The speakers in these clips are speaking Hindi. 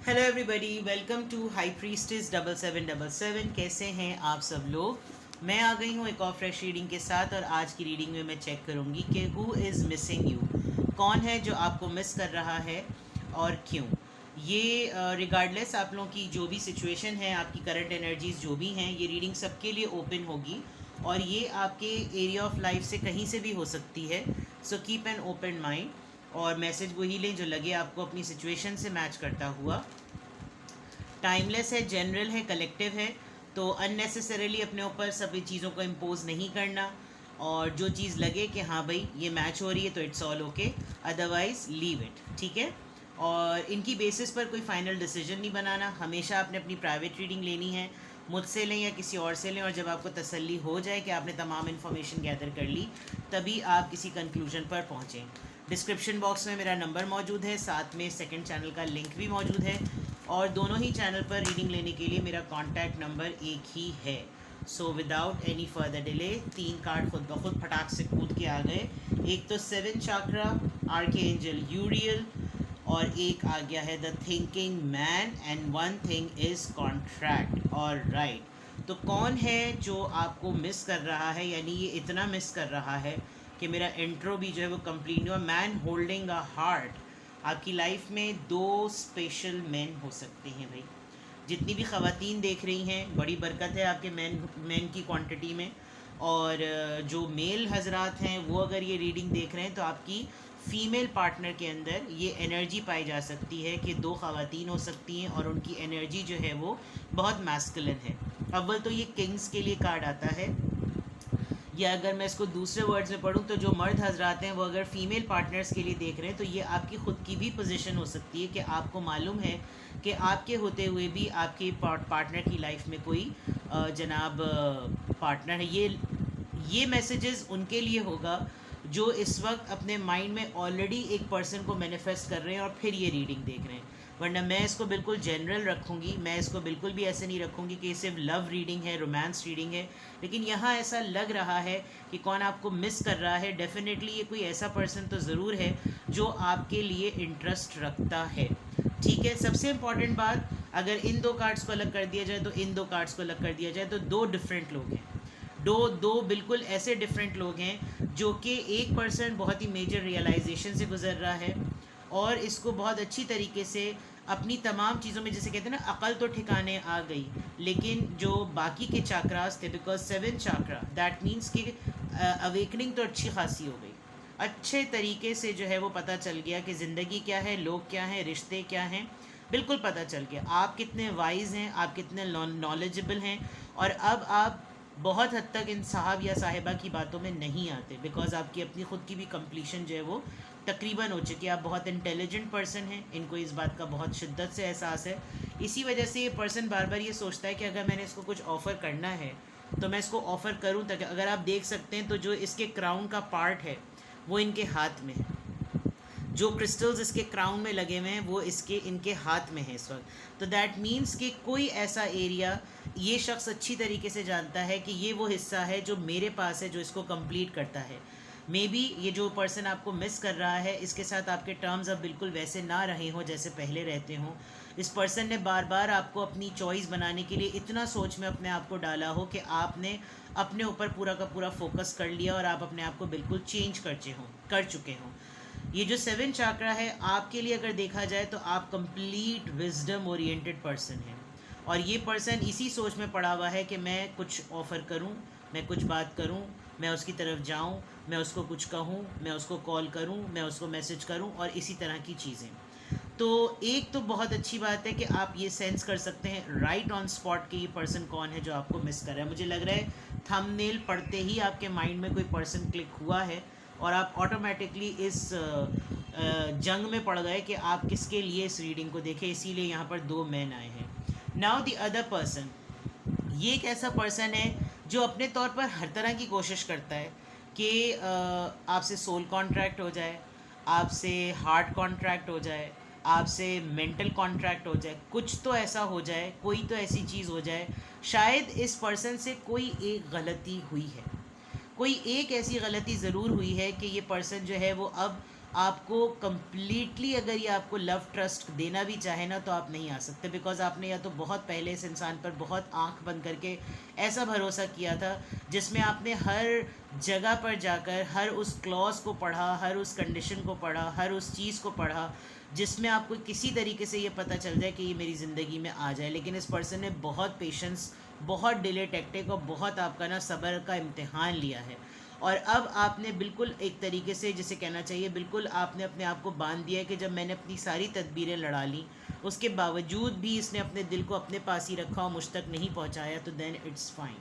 Hello everybody, welcome to high priestess 7777। कैसे हैं आप सब लोग। मैं आ गई हूँ एक और फ्रेश रीडिंग के साथ, और आज की रीडिंग में मैं चेक करूँगी कि हु इज़ मिसिंग यू, कौन है जो आपको मिस कर रहा है और क्यों। ये रिगार्डलेस आप लोगों की जो भी सिचुएशन है, आपकी करंट एनर्जीज जो भी हैं, ये रीडिंग सबके लिए ओपन होगी, और ये आपके एरिया ऑफ लाइफ से कहीं से भी हो सकती है। So keep an open mind, और मैसेज वही लें जो लगे आपको अपनी सिचुएशन से मैच करता हुआ। टाइमलेस है, जनरल है, कलेक्टिव है, तो अननेसेसरीली अपने ऊपर सभी चीज़ों को इम्पोज नहीं करना, और जो चीज़ लगे कि हाँ भाई ये मैच हो रही है तो it's all okay, otherwise leave it. ठीक है। और इनकी बेसिस पर कोई फाइनल डिसीजन नहीं बनाना। हमेशा आपने अपनी प्राइवेट रीडिंग लेनी है, मुझसे लें या किसी और से लें, और जब आपको तसल्ली हो जाए कि आपने तमाम इन्फॉर्मेशन गैदर कर ली, तभी आप किसी कंक्लूजन पर पहुँचें। डिस्क्रिप्शन बॉक्स में मेरा नंबर मौजूद है, साथ में सेकंड चैनल का लिंक भी मौजूद है, और दोनों ही चैनल पर रीडिंग लेने के लिए मेरा कॉन्टैक्ट नंबर एक ही है। So without any further delay, 3 card खुद ब खुद फटाक से कूद के आ गए। एक तो 7 चाक्रा, आर्कएंजल यूरियल, और एक आ गया है the thinking man, and one thing is contract. और राइट, तो कौन है जो आपको मिस कर रहा है, यानी ये इतना मिस कर रहा है कि मेरा इंट्रो भी जो है वो कंप्लीट नहीं हुआ। Man holding a heart. आपकी लाइफ में 2 स्पेशल मैन हो सकते हैं भाई। जितनी भी ख़वातीन देख रही हैं, बड़ी बरकत है आपके मैन की क्वांटिटी में। और जो मेल हजरात हैं वो अगर ये रीडिंग देख रहे हैं, तो आपकी फ़ीमेल पार्टनर के अंदर ये एनर्जी पाई जा सकती है कि 2 ख़वातीन हो सकती हैं, और उनकी एनर्जी जो है वो बहुत मैस्कुलिन है। अव्वल तो ये किंग्स के लिए कार्ड आता है, या अगर मैं इसको दूसरे वर्ड्स में पढ़ूँ तो जो मर्द हजरात हैं वो अगर फीमेल पार्टनर्स के लिए देख रहे हैं, तो ये आपकी ख़ुद की भी पोजीशन हो सकती है कि आपको मालूम है कि आपके होते हुए भी आपके पार्टनर की लाइफ में कोई जनाब पार्टनर है। ये मैसेजेस उनके लिए होगा जो इस वक्त अपने माइंड में ऑलरेडी एक पर्सन को मैनिफेस्ट कर रहे हैं और फिर ये रीडिंग देख रहे हैं। वरना मैं इसको बिल्कुल जनरल रखूँगी, मैं इसको बिल्कुल भी ऐसे नहीं रखूँगी कि ये सिर्फ लव रीडिंग है, रोमांस रीडिंग है। लेकिन यहाँ ऐसा लग रहा है कि कौन आपको मिस कर रहा है। डेफिनेटली ये कोई ऐसा पर्सन तो ज़रूर है जो आपके लिए इंटरेस्ट रखता है। ठीक है। सबसे इम्पॉर्टेंट बात, अगर इन 2 कार्ड्स को अलग कर दिया जाए, तो इन 2 कार्ड्स को अलग कर दिया जाए, तो 2 डिफरेंट लोग हैं। दो बिल्कुल ऐसे डिफरेंट लोग हैं जो कि एक पर्सन बहुत ही मेजर रियलाइजेशन से गुजर रहा है, और इसको बहुत अच्छी तरीके से अपनी तमाम चीज़ों में, जैसे कहते हैं ना, अकल तो ठिकाने आ गई, लेकिन जो बाकी के चाक्रास थे, बिकॉज 7 चाक्रा दैट मीन्स कि अवेकनिंग तो अच्छी खासी हो गई। अच्छे तरीके से जो है वो पता चल गया कि ज़िंदगी क्या है, लोग क्या हैं, रिश्ते क्या हैं, बिल्कुल पता चल गया आप कितने वाइज हैं, आप कितने नॉलेजेबल हैं। और अब आप बहुत हद तक इन साहब या साहिबा की बातों में नहीं आते, बिकॉज आपकी अपनी ख़ुद की भी कंप्लीशन जो है वो तकरीबन हो चुकी है। आप बहुत इंटेलिजेंट पर्सन हैं, इनको इस बात का बहुत शिद्दत से एहसास है। इसी वजह से ये पर्सन बार बार ये सोचता है कि अगर मैंने इसको कुछ ऑफ़र करना है तो मैं इसको ऑफ़र करूं, ताकि अगर आप देख सकते हैं तो जो इसके क्राउन का पार्ट है वो इनके हाथ में है, जो क्रिस्टल्स इसके क्राउन में लगे हुए हैं वो इनके हाथ में है इस वक्त। तो दैट मीन्स कि कोई ऐसा एरिया ये शख्स अच्छी तरीके से जानता है कि ये वो हिस्सा है जो मेरे पास है, जो इसको कंप्लीट करता है। मे बी ये जो पर्सन आपको मिस कर रहा है, इसके साथ आपके टर्म्स अब बिल्कुल वैसे ना रहे हों जैसे पहले रहते हों। इस पर्सन ने बार बार आपको अपनी चॉइस बनाने के लिए इतना सोच में अपने आप को डाला हो कि आपने अपने ऊपर पूरा का पूरा फोकस कर लिया, और आप अपने आप को बिल्कुल चेंज कर चुके हों। ये जो 7 चाक्रा है आपके लिए अगर देखा जाए, तो आप कंप्लीट विजडम ओरिएंटेड पर्सन हैं, और ये पर्सन इसी सोच में पड़ा हुआ है कि मैं कुछ ऑफ़र करूं, मैं कुछ बात करूं, मैं उसकी तरफ जाऊं, मैं उसको कुछ कहूं, मैं उसको कॉल करूं, मैं उसको मैसेज करूं, और इसी तरह की चीज़ें। तो एक तो बहुत अच्छी बात है कि आप ये सेंस कर सकते हैं राइट ऑन स्पॉट कि ये पर्सन कौन है जो आपको मिस कर रहा है। मुझे लग रहा है थंबनेल पढ़ते ही आपके माइंड में कोई पर्सन क्लिक हुआ है, और आप ऑटोमेटिकली इस जंग में पड़ गए कि आप किसके लिए इस रीडिंग को देखें। इसीलिए यहाँ पर 2 मैन आए हैं। नाउ द अदर पर्सन, ये एक ऐसा पर्सन है जो अपने तौर पर हर तरह की कोशिश करता है कि आपसे सोल कॉन्ट्रैक्ट हो जाए, आपसे हार्ट कॉन्ट्रैक्ट हो जाए, आपसे मेंटल कॉन्ट्रैक्ट हो जाए, कुछ तो ऐसा हो जाए, कोई तो ऐसी चीज़ हो जाए। शायद इस पर्सन से कोई एक गलती हुई है, कोई एक ऐसी गलती ज़रूर हुई है कि ये पर्सन जो है वो अब आपको कम्प्लीटली अगर ये आपको लव ट्रस्ट देना भी चाहे ना तो आप नहीं आ सकते, बिकॉज आपने या तो बहुत पहले इस इंसान पर बहुत आंख बंद करके ऐसा भरोसा किया था जिसमें आपने हर जगह पर जाकर हर उस क्लॉज को पढ़ा, हर उस कंडीशन को पढ़ा, हर उस चीज़ को पढ़ा जिसमें आपको किसी तरीके से ये पता चल जाए कि ये मेरी ज़िंदगी में आ जाए। लेकिन इस पर्सन ने बहुत पेशेंस, बहुत डिले टैक्टिक और बहुत आपका ना सब्र का इम्तिहान लिया है। और अब आपने बिल्कुल एक तरीके से जिसे कहना चाहिए, बिल्कुल आपने अपने आप को बांध दिया है कि जब मैंने अपनी सारी तदबीरें लड़ा ली उसके बावजूद भी इसने अपने दिल को अपने पास ही रखा और मुझ तक नहीं पहुंचाया, तो देन इट्स फाइन।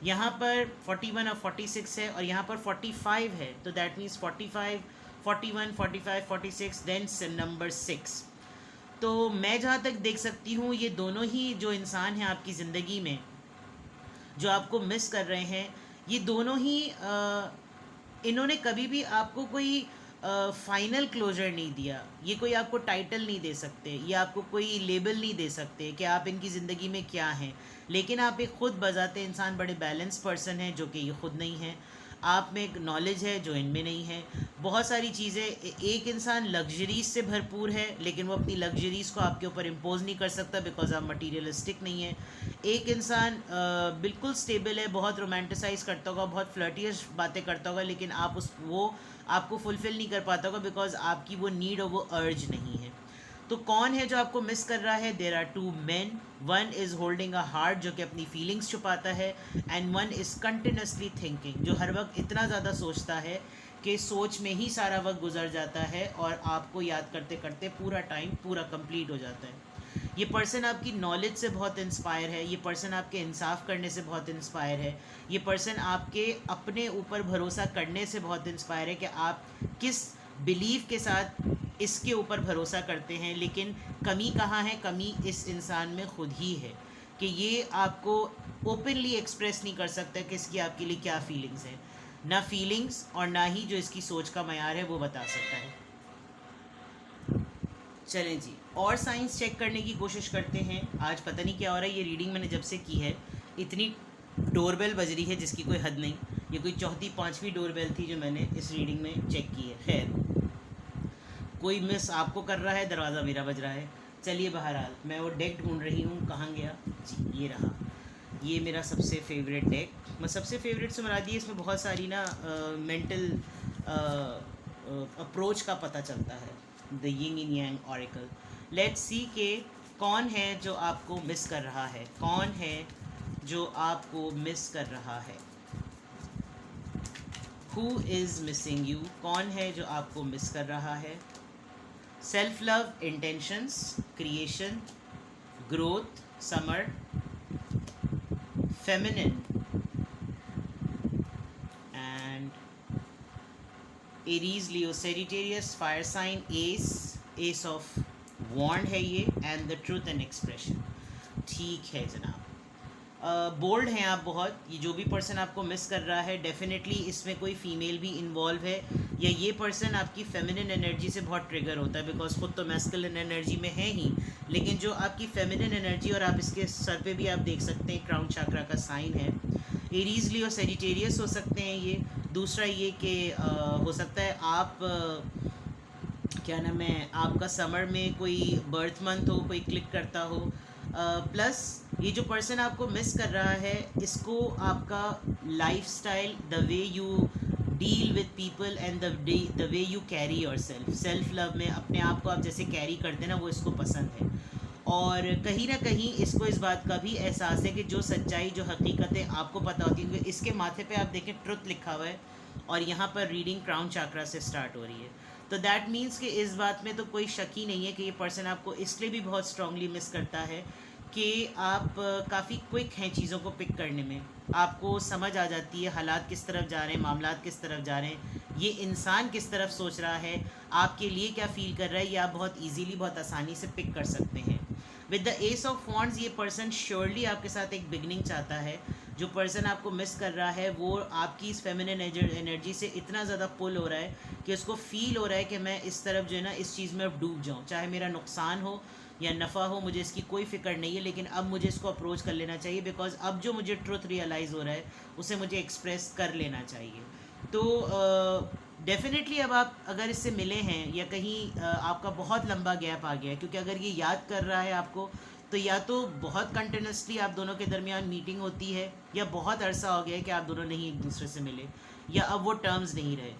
यहाँ पर 41 और 46 है और यहाँ पर 45 है, तो दैट मीन्स 45, 41, 45, 46, देन नंबर 6। तो मैं जहाँ तक देख सकती हूँ ये दोनों ही जो इंसान हैं आपकी ज़िंदगी में जो आपको मिस कर रहे हैं, ये दोनों ही इन्होंने कभी भी आपको कोई फाइनल क्लोजर नहीं दिया। ये कोई आपको टाइटल नहीं दे सकते, ये आपको कोई लेबल नहीं दे सकते कि आप इनकी ज़िंदगी में क्या हैं। लेकिन आप एक ख़ुद बजाते इंसान बड़े बैलेंस पर्सन हैं जो कि ये ख़ुद नहीं है। आप में एक नॉलेज है जो इनमें नहीं है। बहुत सारी चीज़ें, एक इंसान लग्जरीज से भरपूर है लेकिन वो अपनी लग्जरीज़ को आपके ऊपर इम्पोज नहीं कर सकता बिकॉज आप मटीरियलिस्टिक नहीं है। एक इंसान बिल्कुल स्टेबल है, बहुत रोमांटिसाइज करता होगा, बहुत फ्लर्टियस बातें करता होगा, लेकिन आप वो आपको फुलफ़िल नहीं कर पाता होगा बिकॉज आपकी वो नीड और वो अर्ज नहीं है। तो कौन है जो आपको मिस कर रहा है? There are two man, one is holding a heart जो कि अपनी फीलिंग्स छुपाता है, and one is continuously thinking जो हर वक्त इतना ज़्यादा सोचता है कि सोच में ही सारा वक्त गुजर जाता है और आपको याद करते करते पूरा टाइम पूरा कंप्लीट हो जाता है। ये पर्सन आपकी नॉलेज से बहुत इंस्पायर है, ये पर्सन आपके इंसाफ करने से बहुत इंस्पायर है, ये पर्सन आपके अपने ऊपर भरोसा करने से बहुत इंस्पायर है कि आप किस बिलीव के साथ इसके ऊपर भरोसा करते हैं। लेकिन कमी कहाँ है? कमी इस इंसान में ख़ुद ही है कि ये आपको ओपनली एक्सप्रेस नहीं कर सकता कि इसकी आपके लिए क्या फीलिंग्स हैं। ना फीलिंग्स और ना ही जो इसकी सोच का मयार है वो बता सकता है। चलें जी, और साइंस चेक करने की कोशिश करते हैं। आज पता नहीं क्या हो रहा है, ये रीडिंग मैंने जब से की है इतनी डोरबेल बज रही है जिसकी कोई हद नहीं। ये कोई चौथी पांचवी डोरबेल थी जो मैंने इस रीडिंग में चेक की है। खैर, कोई मिस आपको कर रहा है, दरवाज़ा मेरा बज रहा है। चलिए, बहरहाल मैं वो डेक ढूंढ रही हूँ, कहाँ गया जी, ये रहा। ये मेरा सबसे फेवरेट डेक, मैं सबसे फेवरेट से मरा दी, इसमें बहुत सारी ना मेंटल अप्रोच का पता चलता है। The Ying in Yang oracle. Let's see के कौन है जो आपको मिस कर रहा है, कौन है जो आपको मिस कर रहा है। Who is missing you? कौन है जो आपको मिस कर रहा है। Self love, intentions, creation, growth, summer, feminine and Aries, Leo, Sagittarius, fire sign, ace of wand है ये, and the truth and expression. ठीक है जनाब, बोल्ड हैं आप बहुत। ये जो भी पर्सन आपको मिस कर रहा है डेफिनेटली इसमें कोई फीमेल भी इन्वॉल्व है, या ये पर्सन आपकी फेमिनिन एनर्जी से बहुत ट्रिगर होता है बिकॉज खुद तो मैस्कुलिन एनर्जी में है ही, लेकिन जो आपकी फेमिनिन एनर्जी, और आप इसके सर पे भी आप देख सकते हैं क्राउन चाक्रा का साइन है। एरीज, लियो, सेजिटेरियस हो सकते हैं ये। दूसरा ये कि हो सकता है आप क्या नाम है, आपका समर में कोई बर्थ मंथ हो, कोई क्लिक करता हो। प्लस ये जो पर्सन आपको मिस कर रहा है इसको आपका lifestyle, the way you deal with people and the way you carry your self love में अपने आप को आप जैसे कैरी करते हैं ना, वो इसको पसंद है। और कहीं ना कहीं इसको इस बात का भी एहसास है कि जो सच्चाई, जो हकीकतें आपको पता होती हैं, इसके माथे पे आप देखें ट्रुथ लिखा हुआ है और यहाँ पर रीडिंग क्राउन चाक्रा से स्टार्ट हो रही है। तो दैट मीन्स कि इस बात में तो कोई शक ही नहीं है कि ये पर्सन आपको इसलिए भी बहुत स्ट्रांगली मिस करता है कि आप काफ़ी क्विक हैं चीज़ों को पिक करने में। आपको समझ आ जाती है हालात किस तरफ जा रहे हैं, मामलात किस तरफ जा रहे हैं, ये इंसान किस तरफ सोच रहा है, आपके लिए क्या फ़ील कर रहा है, ये आप बहुत इजीली, बहुत आसानी से पिक कर सकते हैं। With the S of wands ये पर्सन श्योरली आपके साथ एक बिगनिंग चाहता है। जो पर्सन आपको मिस कर रहा है वो आपकी इस फेमिनिन एनर्जी से इतना ज़्यादा पुल हो रहा है कि उसको फ़ील हो रहा है कि मैं इस तरफ जो है ना, इस चीज़ में अब डूब जाऊँ, चाहे मेरा नुकसान हो या नफ़ा हो, मुझे इसकी कोई फ़िक्र नहीं है, लेकिन अब मुझे इसको अप्रोच कर लेना चाहिए बिकॉज अब जो मुझे ट्रुथ रियलाइज़ हो रहा है उसे मुझे एक्सप्रेस कर लेना चाहिए। तो डेफिनेटली अब आप अगर इससे मिले हैं या कहीं आपका बहुत लंबा गैप आ गया है, क्योंकि अगर ये याद कर रहा है आपको, तो या तो बहुत कंटिन्यूसली आप दोनों के दरमियान मीटिंग होती है, या बहुत अरसा हो गया है कि आप दोनों नहीं एक दूसरे से मिले, या अब वो टर्म्स नहीं रहे।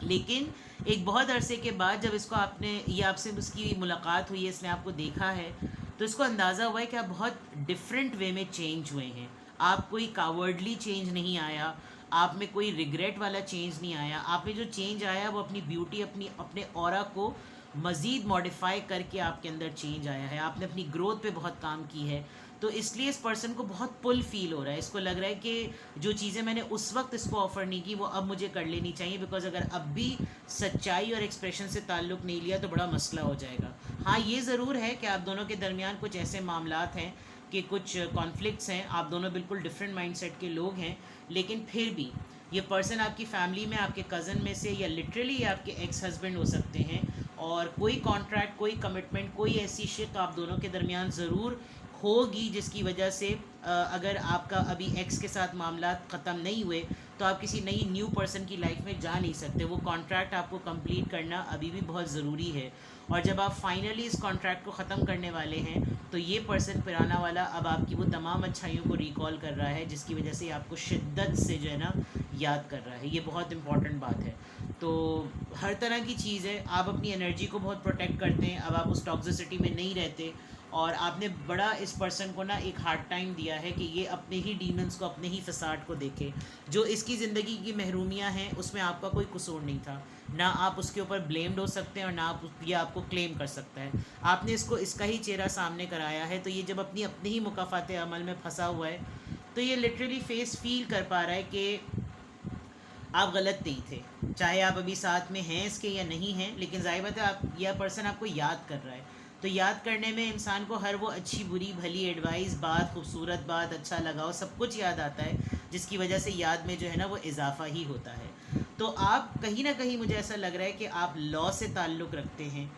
लेकिन एक बहुत अरसे के बाद जब इसको आपने ये आपसे उसकी मुलाकात हुई है, इसने आपको देखा है, तो इसको अंदाज़ा हुआ है कि आप बहुत डिफरेंट वे में चेंज हुए हैं। आप कोई कावर्डली चेंज नहीं आया, आप में कोई रिग्रेट वाला चेंज नहीं आया। आप में जो चेंज आया वो अपनी ब्यूटी, अपने ऑरा को मज़ीद मॉडिफाई करके आपके अंदर चेंज आया है। आपने अपनी ग्रोथ पे बहुत काम की है, तो इसलिए इस पर्सन को बहुत पुल फील हो रहा है। इसको लग रहा है कि जो चीज़ें मैंने उस वक्त इसको ऑफ़र नहीं की वो अब मुझे कर लेनी चाहिए, बिकॉज अगर अब भी सच्चाई और एक्सप्रेशन से ताल्लुक़ नहीं लिया तो बड़ा मसला हो जाएगा। हाँ, ये ज़रूर है कि आप दोनों के दरमियान कुछ ऐसे मामलात हैं कि कुछ कॉन्फ्लिक्ट्स हैं, आप दोनों बिल्कुल डिफरेंट माइंडसेट के लोग हैं, लेकिन फिर भी ये पर्सन आपकी फैमिली में, आपके कज़न में से, या लिटरली आपके एक्स हस्बैंड हो सकते हैं, और कोई कॉन्ट्रैक्ट, कोई कमिटमेंट, कोई ऐसी शिक आप दोनों के दरमियान ज़रूर होगी जिसकी वजह से अगर आपका अभी एक्स के साथ मामला ख़त्म नहीं हुए तो आप किसी नई न्यू पर्सन की लाइफ में जा नहीं सकते। वो कॉन्ट्रैक्ट आपको कंप्लीट करना अभी भी बहुत ज़रूरी है, और जब आप फाइनली इस कॉन्ट्रैक्ट को ख़त्म करने वाले हैं तो ये पर्सन पुराना वाला अब आपकी वो तमाम अच्छाइयों को रिकॉल कर रहा है, जिसकी वजह से आपको शिद्दत से जो है ना याद कर रहा है। ये बहुत इंपॉर्टेंट बात है। तो हर तरह की चीज़ है, आप अपनी एनर्जी को बहुत प्रोटेक्ट करते हैं, अब आप उस टॉक्सिसिटी में नहीं रहते, और आपने बड़ा इस पर्सन को ना एक हार्ड टाइम दिया है कि ये अपने ही डीमंस को, अपने ही फसाड को देखे। जो इसकी ज़िंदगी की महरूमियाँ हैं उसमें आपका कोई कसूर नहीं था, ना आप उसके ऊपर ब्लेम्ड हो सकते हैं और ना आप ये आपको क्लेम कर सकता है। आपने इसको इसका ही चेहरा सामने कराया है, तो ये जब अपने ही मुकाफ़ात अमल में फंसा हुआ है तो ये लिटरली फेस फील कर पा रहा है कि आप गलत नहीं थे। चाहे आप अभी साथ में हैं इसके या नहीं हैं, लेकिन ज़ाहिर बात है आप, यह पर्सन आपको याद कर रहा है। तो याद करने में इंसान को हर वो अच्छी बुरी भली एडवाइस, बात, खूबसूरत बात, अच्छा लगाओ, सब कुछ याद आता है, जिसकी वजह से याद में जो है ना वो इजाफा ही होता है। तो आप कहीं ना कहीं, मुझे ऐसा लग रहा है कि आप लॉ से ताल्लुक़ रखते हैं।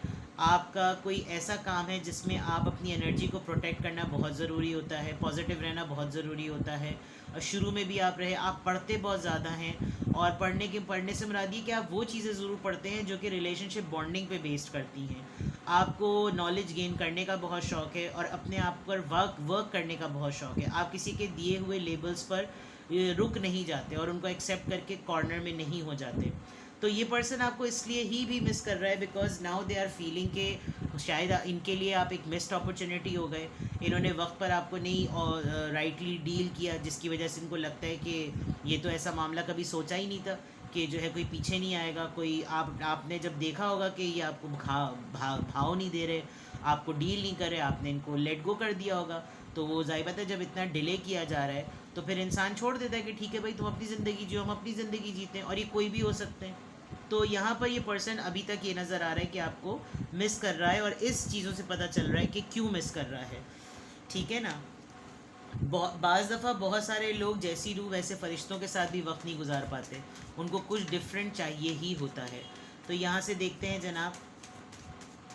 आपका कोई ऐसा काम है जिसमें आप अपनी एनर्जी को प्रोटेक्ट करना बहुत ज़रूरी होता है, पॉजिटिव रहना बहुत ज़रूरी होता है। और शुरू में भी आप रहे, आप पढ़ते बहुत ज़्यादा हैं, और पढ़ने से मुराद ये कि आप वो चीज़ें ज़रूर पढ़ते हैं जो कि रिलेशनशिप बॉन्डिंग पे बेस्ड करती हैं। आपको नॉलेज गेन करने का बहुत शौक़ है, और अपने आप पर वर्क करने का बहुत शौक़ है। आप किसी के दिए हुए लेबल्स पर रुक नहीं जाते और उनको एक्सेप्ट करके कॉर्नर में नहीं हो जाते। तो ये पर्सन आपको इसलिए ही भी मिस कर रहा है because now they are feeling के शायद इनके लिए आप एक मिस्ड अपॉर्चुनिटी हो गए। इन्होंने वक्त पर आपको नहीं और राइटली डील किया, जिसकी वजह से इनको लगता है कि ये तो ऐसा मामला कभी सोचा ही नहीं था कि जो है कोई पीछे नहीं आएगा, कोई आपने जब देखा होगा कि ये आपको भाव नहीं दे रहे, आपको डील नहीं कर रहे, आपने इनको लेट गो कर दिया होगा। तो वो ज़ाहिर बात है जब इतना डिले किया जा रहा है तो फिर इंसान छोड़ देता है कि ठीक है भाई तुम अपनी ज़िंदगी जियो, हम अपनी ज़िंदगी जीते हैं, और ये कोई भी हो सकते हैं। तो यहाँ पर ये पर्सन अभी तक ये नज़र आ रहा है कि आपको मिस कर रहा है, और इस चीज़ों से पता चल रहा है कि क्यों मिस कर रहा है। ठीक है ना। बाज़ दफ़ा बहुत सारे लोग जैसी रूह वैसे फ़रिश्तों के साथ भी वक्त नहीं गुजार पाते, उनको कुछ डिफरेंट चाहिए ही होता है। तो यहाँ से देखते हैं जनाब,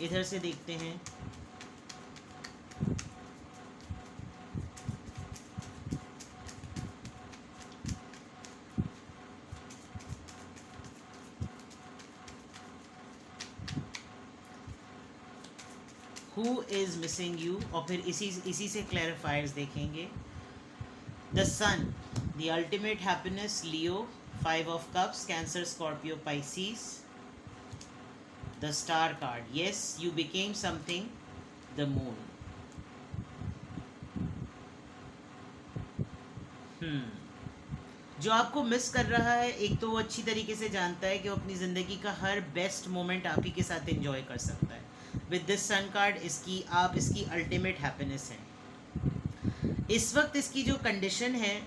इधर से देखते हैं। Who is missing you, और फिर इसी से क्लैरिफायर्स देखेंगे। The sun, the ultimate happiness, Leo, 5 of cups, Cancer, Scorpio, Pisces. The star card, yes you became something, the moon. जो आपको मिस कर रहा है, एक तो वो अच्छी तरीके से जानता है कि वो अपनी ज़िंदगी का हर बेस्ट मोमेंट आप ही के साथ एंजॉय कर सकता है। विद दिस सन कार्ड आप इसकी अल्टीमेट हैप्पीनेस हैं। इस वक्त इसकी जो कंडीशन है,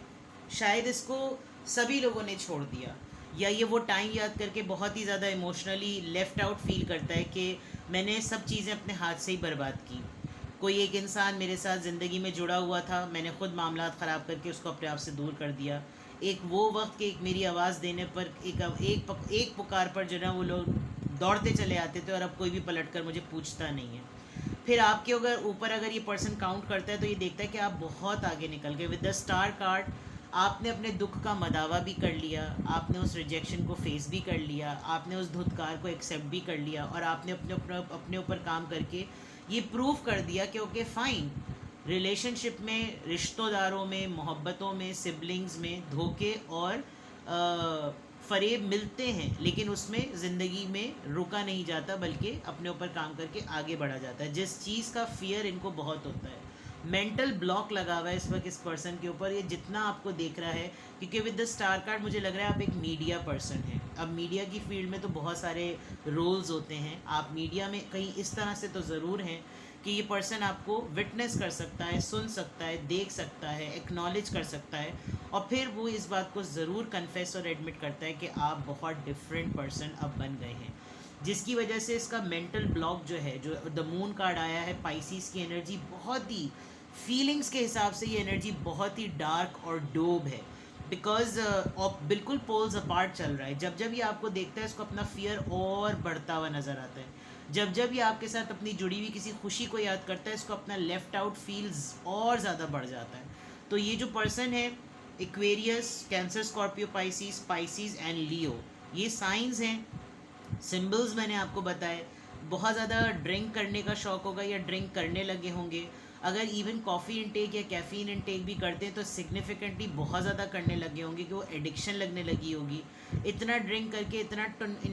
शायद इसको सभी लोगों ने छोड़ दिया, या ये वो टाइम याद करके बहुत ही ज़्यादा इमोशनली लेफ़्ट आउट फील करता है कि मैंने सब चीज़ें अपने हाथ से ही बर्बाद की। कोई एक इंसान मेरे साथ ज़िंदगी में जुड़ा हुआ था, मैंने ख़ुद मामलात ख़राब करके उसको अपने आप से दूर कर दिया। एक वो वक्त कि एक मेरी आवाज़ देने पर, एक पुकार पर जो ना वो लोग दौड़ते चले आते थे, और अब कोई भी पलट कर मुझे पूछता नहीं है। फिर आपके ऊपर अगर ये पर्सन काउंट करता है तो ये देखता है कि आप बहुत आगे निकल गए। विद द स्टार कार्ड आपने अपने दुख का मदावा भी कर लिया, आपने उस रिजेक्शन को फेस भी कर लिया, आपने उस धुतकार को एक्सेप्ट भी कर लिया, और आपने अपने ऊपर काम करके ये प्रूव कर दिया कि ओके फाइन, रिलेशनशिप में, रिश्तेदारों में, मोहब्बतों में, सिबलिंग्स में धोखे और फ़रेब मिलते हैं, लेकिन उसमें ज़िंदगी में रुका नहीं जाता बल्कि अपने ऊपर काम करके आगे बढ़ा जाता है। जिस चीज़ का फियर इनको बहुत होता है, मेंटल ब्लॉक लगा हुआ है इस वक्त इस पर्सन के ऊपर, ये जितना आपको देख रहा है, क्योंकि विद द स्टार कार्ड मुझे लग रहा है आप एक मीडिया पर्सन हैं। अब मीडिया की फील्ड में तो बहुत सारे रोल्स होते हैं, आप मीडिया में कहीं इस तरह से तो ज़रूर हैं कि ये पर्सन आपको विटनेस कर सकता है, सुन सकता है, देख सकता है, एक्नॉलेज कर सकता है, और फिर वो इस बात को ज़रूर कन्फेस और एडमिट करता है कि आप बहुत डिफरेंट पर्सन अब बन गए हैं, जिसकी वजह से इसका मेंटल ब्लॉक जो है, जो द मून कार्ड आया है, पाइसिस की एनर्जी बहुत ही, फीलिंग्स के हिसाब से ये एनर्जी बहुत ही डार्क और डोब है, बिकॉज बिल्कुल पोल्स अपार्ट चल रहा है। जब जब ये आपको देखता है, इसको अपना फियर और बढ़ता हुआ नज़र आता है। जब जब ये आपके साथ अपनी जुड़ी हुई किसी खुशी को याद करता है, इसको अपना लेफ्ट आउट फील्स और ज़्यादा बढ़ जाता है। तो ये जो पर्सन है, Aquarius, Cancer, Scorpio, Pisces and Leo, ये साइंस हैं, सिंबल्स मैंने आपको बताए। बहुत ज़्यादा ड्रिंक करने का शौक़ होगा या ड्रिंक करने लगे होंगे। अगर इवन कॉफ़ी इनटेक या कैफ़ीन इनटेक भी करते हैं तो सिग्निफिकेंटली बहुत ज़्यादा करने लगे होंगे कि वो एडिक्शन लगने लगी होगी। इतना ड्रिंक करके इतना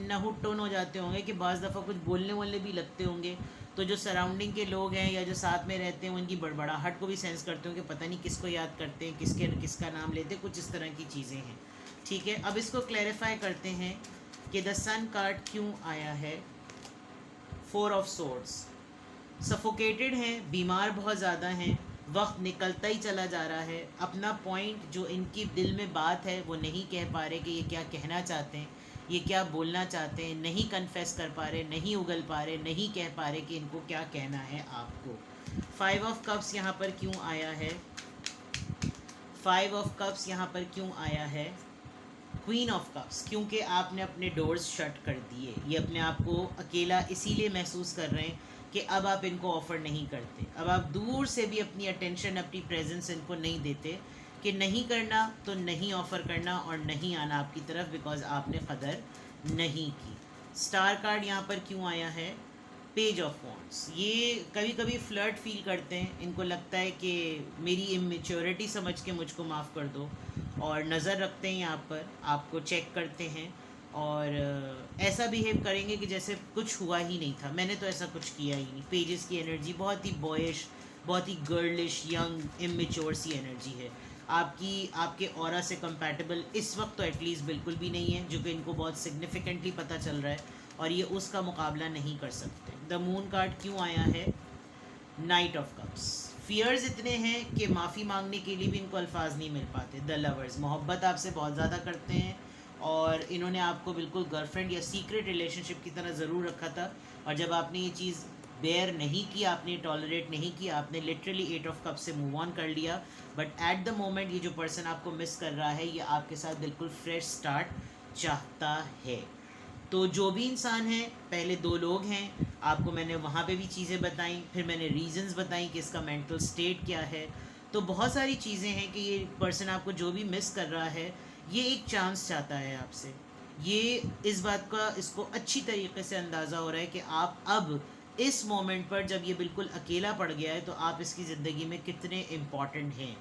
नहु टोन हो जाते होंगे कि बाज़ दफ़ा कुछ बोलने वाले भी लगते होंगे। तो जो सराउंडिंग के लोग हैं या जो साथ में रहते हैं, उनकी बड़बड़ाहट को भी सेंस करते होंगे, पता नहीं किसको याद करते हैं, किसका नाम लेते हैं, कुछ इस तरह की चीज़ें हैं। ठीक है, अब इसको क्लैरिफाई करते हैं कि द सन कार्ड क्यों आया है। 4 ऑफ सोर्ड्स, सफोकेटेड हैं, बीमार बहुत ज़्यादा हैं, वक्त निकलता ही चला जा रहा है, अपना पॉइंट जो इनकी दिल में बात है वो नहीं कह पा रहे कि ये क्या कहना चाहते हैं, ये क्या बोलना चाहते हैं, नहीं कन्फेस कर पा रहे, नहीं उगल पा रहे, नहीं कह पा रहे कि इनको क्या कहना है आपको। 5 ऑफ कप्स यहाँ पर क्यों आया है, 5 ऑफ कप्स यहाँ पर क्यों आया है। क्वीन ऑफ कप्स, क्योंकि आपने अपने डोर्स शट कर दिए, ये अपने आप को अकेला इसीलिए महसूस कर रहे हैं कि अब आप इनको ऑफ़र नहीं करते, अब आप दूर से भी अपनी अटेंशन, अपनी प्रेजेंस इनको नहीं देते कि नहीं करना तो नहीं ऑफ़र करना और नहीं आना आपकी तरफ, बिकॉज आपने कदर नहीं की। स्टार कार्ड यहाँ पर क्यों आया है, पेज ऑफ वॉन्ड्स, ये कभी कभी फ्लर्ट फील करते हैं, इनको लगता है कि मेरी इमेच्योरिटी समझ के मुझको माफ़ कर दो, और नज़र रखते हैं यहाँ पर, आपको चेक करते हैं और ऐसा बिहेव करेंगे कि जैसे कुछ हुआ ही नहीं था, मैंने तो ऐसा कुछ किया ही नहीं। पेजेस की एनर्जी बहुत ही बॉयश, बहुत ही गर्लिश, यंग, इमेच्योर सी एनर्जी है आपकी, आपके ऑरा से कंपैटिबल इस वक्त तो एटलीस्ट बिल्कुल भी नहीं है, जो कि इनको बहुत सिग्निफिकेंटली पता चल रहा है, और ये उसका मुकाबला नहीं कर सकते। द मून कार्ड क्यों आया है, नाइट ऑफ कप्स, फियर्स इतने हैं कि माफ़ी मांगने के लिए भी इनको अल्फाज नहीं मिल पाते। द लवर्स, मोहब्बत आपसे बहुत ज़्यादा करते हैं और इन्होंने आपको बिल्कुल गर्लफ्रेंड या सीक्रेट रिलेशनशिप की तरह ज़रूर रखा था, और जब आपने ये चीज़ बेयर नहीं की, आपने टॉलरेट नहीं किया, आपने लिटरली 8 ऑफ कप से मूव ऑन कर लिया। बट एट द मोमेंट ये जो पर्सन आपको मिस कर रहा है, ये आपके साथ बिल्कुल फ्रेश स्टार्ट चाहता है। तो जो भी इंसान है, पहले 2 लोग हैं, आपको मैंने वहाँ पे भी चीज़ें बताई, फिर मैंने रीजंस बताई कि इसका मेंटल स्टेट क्या है। तो बहुत सारी चीज़ें हैं कि ये पर्सन आपको जो भी मिस कर रहा है, ये एक चांस चाहता है आपसे। ये इस बात का इसको अच्छी तरीके से अंदाज़ा हो रहा है कि आप अब इस मोमेंट पर जब ये बिल्कुल अकेला पड़ गया है, तो आप इसकी ज़िंदगी में कितने इम्पॉर्टेंट हैं,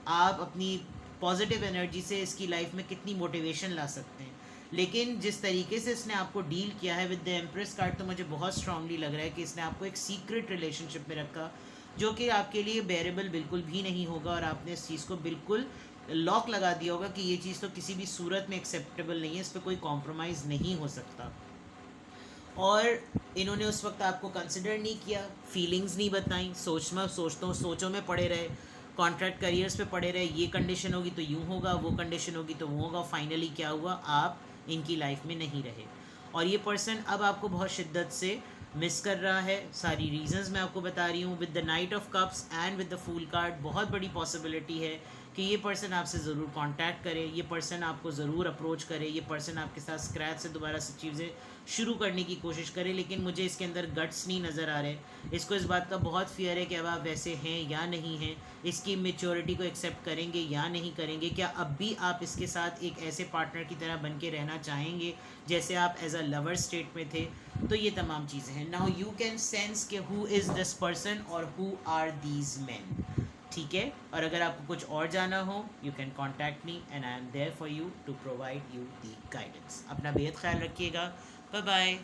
आप अपनी पॉजिटिव एनर्जी से इसकी लाइफ में कितनी मोटिवेशन ला सकते हैं। लेकिन जिस तरीके से इसने आपको डील किया है विद द एम्प्रेस कार्ड, तो मुझे बहुत स्ट्रांगली लग रहा है कि इसने आपको एक सीक्रेट रिलेशनशिप में रखा, जो कि आपके लिए बेरेबल बिल्कुल भी नहीं होगा, और आपने इस चीज़ को बिल्कुल लॉक लगा दिया होगा कि ये चीज़ तो किसी भी सूरत में एक्सेप्टेबल नहीं है, इस पर कोई कॉम्प्रोमाइज़ नहीं हो सकता। और इन्होंने उस वक्त आपको कंसिडर नहीं किया, फीलिंग्स नहीं बताई, सोचों में पड़े रहे, कॉन्ट्रैक्ट करियर्स पे पड़े रहे, ये कंडीशन होगी तो यूँ होगा, वो कंडीशन होगी तो वो होगा। फाइनली क्या हुआ, आप इनकी लाइफ में नहीं रहे, और ये पर्सन अब आपको बहुत शिद्दत से मिस कर रहा है। सारी रीजंस मैं आपको बता रही हूँ। With the knight of cups and with the fool card, बहुत बड़ी पॉसिबिलिटी है कि ये पर्सन आपसे ज़रूर कांटेक्ट करे, ये पर्सन आपको ज़रूर अप्रोच करे, ये पर्सन आपके साथ स्क्रैच से दोबारा से चीज़ें शुरू करने की कोशिश करें, लेकिन मुझे इसके अंदर गट्स नहीं नज़र आ रहे। इसको इस बात का बहुत फियर है कि अब आप वैसे हैं या नहीं हैं, इसकी मेच्योरिटी को एक्सेप्ट करेंगे या नहीं करेंगे, क्या अब भी आप इसके साथ एक ऐसे पार्टनर की तरह बन के रहना चाहेंगे जैसे आप एज अ लवर स्टेट में थे। तो ये तमाम चीज़ें हैं। नाउ यू कैन सेंस के हु इज़ दिस पर्सन और हु आर दीज मैन। ठीक है, और अगर आपको कुछ और जाना हो, you can contact me and I am there for you to provide you the guidance. अपना बेहद ख्याल रखिएगा। Bye bye.